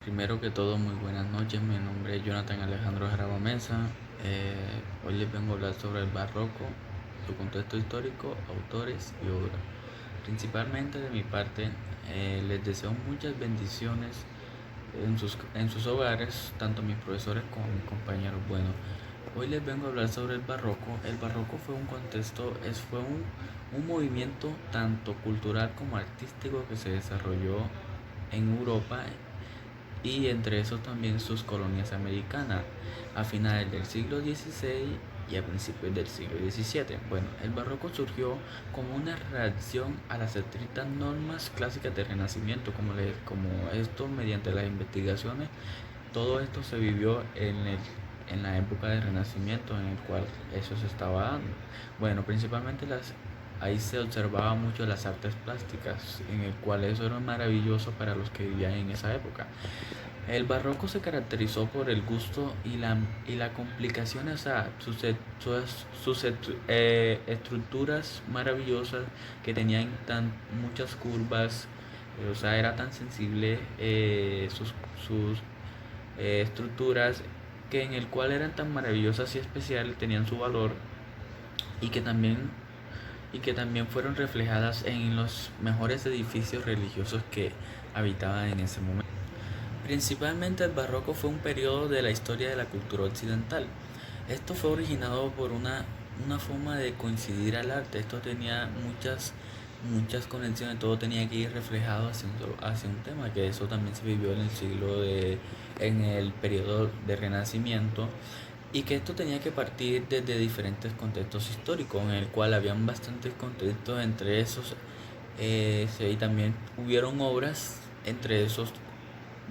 Primero que todo, muy buenas noches. Mi nombre es Jonathan Alejandro Jaraba Mesa. Hoy les vengo a hablar sobre el barroco, su contexto histórico, autores y obras. Principalmente de mi parte, les deseo muchas bendiciones en sus hogares, tanto mis profesores como mis compañeros. Bueno, hoy les vengo a hablar sobre el barroco. El barroco fue un contexto, fue un movimiento tanto cultural como artístico que se desarrolló en Europa y entre esos también sus colonias americanas a finales del siglo XVI y a principios del siglo XVII. Bueno, el barroco surgió como una reacción a las estrictas normas clásicas del Renacimiento, como esto mediante las investigaciones. Todo esto se vivió en la época del Renacimiento en el cual eso se estaba dando. Bueno, principalmente ahí se observaba mucho las artes plásticas, en el cual eso era maravilloso para los que vivían en esa época. El barroco se caracterizó por el gusto y la complicación, o sea, estructuras maravillosas que tenían muchas curvas, o sea, era tan sensible sus estructuras que en el cual eran tan maravillosas y especiales, tenían su valor y que también fueron reflejadas en los mejores edificios religiosos que habitaban en ese momento. Principalmente el barroco fue un periodo de la historia de la cultura occidental. Esto fue originado por una forma de coincidir al arte. Esto tenía muchas conexiones, todo tenía que ir reflejado hacia un tema, que eso también se vivió en el periodo de Renacimiento, y que esto tenía que partir desde diferentes contextos históricos, en el cual habían bastantes contextos entre esos, y también hubieron obras entre esos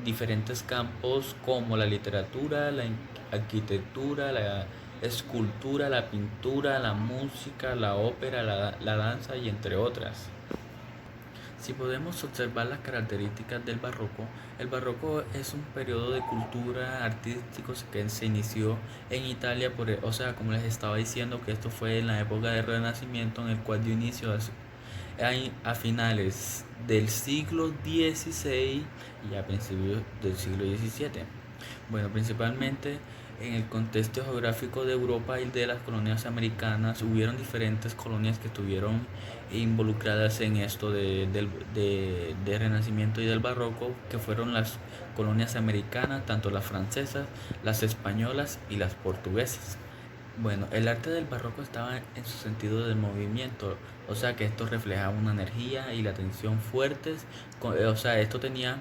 diferentes campos como la literatura, la arquitectura, la escultura, la pintura, la música, la ópera, la danza y entre otras. Si podemos observar las características del barroco, el barroco es un periodo de cultura artístico que se inició en Italia, o sea, como les estaba diciendo, que esto fue en la época del Renacimiento, en el cual dio inicio a finales del siglo XVI y a principios del siglo XVII. Bueno, principalmente en el contexto geográfico de Europa y de las colonias americanas, hubieron diferentes colonias que estuvieron involucradas en esto de Renacimiento y del Barroco, que fueron las colonias americanas, tanto las francesas, las españolas y las portuguesas. Bueno, el arte del barroco estaba en su sentido del movimiento, o sea que esto reflejaba una energía y la tensión fuertes, o sea, esto tenía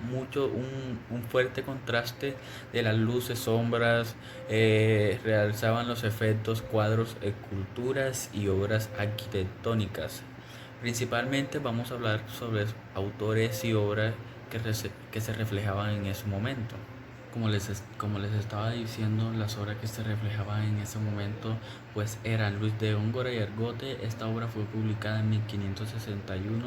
un fuerte contraste de las luces, sombras, realzaban los efectos, cuadros, esculturas y obras arquitectónicas. Principalmente vamos a hablar sobre autores y obras que se reflejaban en ese momento. Como les estaba diciendo, las obras que se reflejaban en ese momento pues eran Luis de Góngora y Argote. Esta obra fue publicada en 1561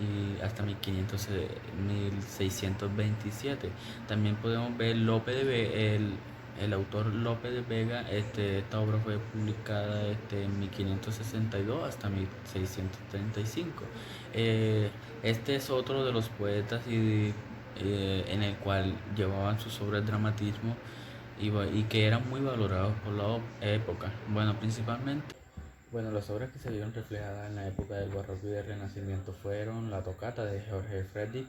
y hasta 1627. También podemos ver el autor Lope de Vega. Esta obra fue publicada en 1562 hasta 1635. Este es otro de los poetas en el cual llevaban sus obras de dramatismo y que eran muy valorados por la época. Bueno, las obras que se vieron reflejadas en la época del Barroco y del Renacimiento fueron la tocata de Jorge Friedrich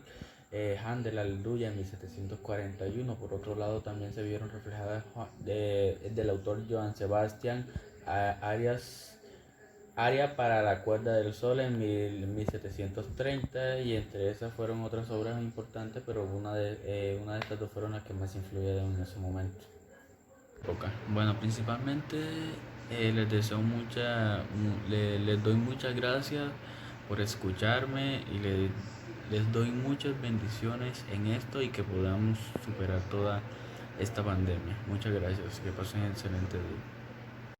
Händel, Aleluya, en 1741. Por otro lado, también se vieron reflejadas del autor Johann Sebastian Arias, Aria para la cuerda del sol en 1730, y entre esas fueron otras obras importantes, pero una de estas dos fueron las que más influyeron en ese momento. Bueno, principalmente les doy muchas gracias por escucharme y les doy muchas bendiciones en esto y que podamos superar toda esta pandemia. Muchas gracias, que pasen un excelente día.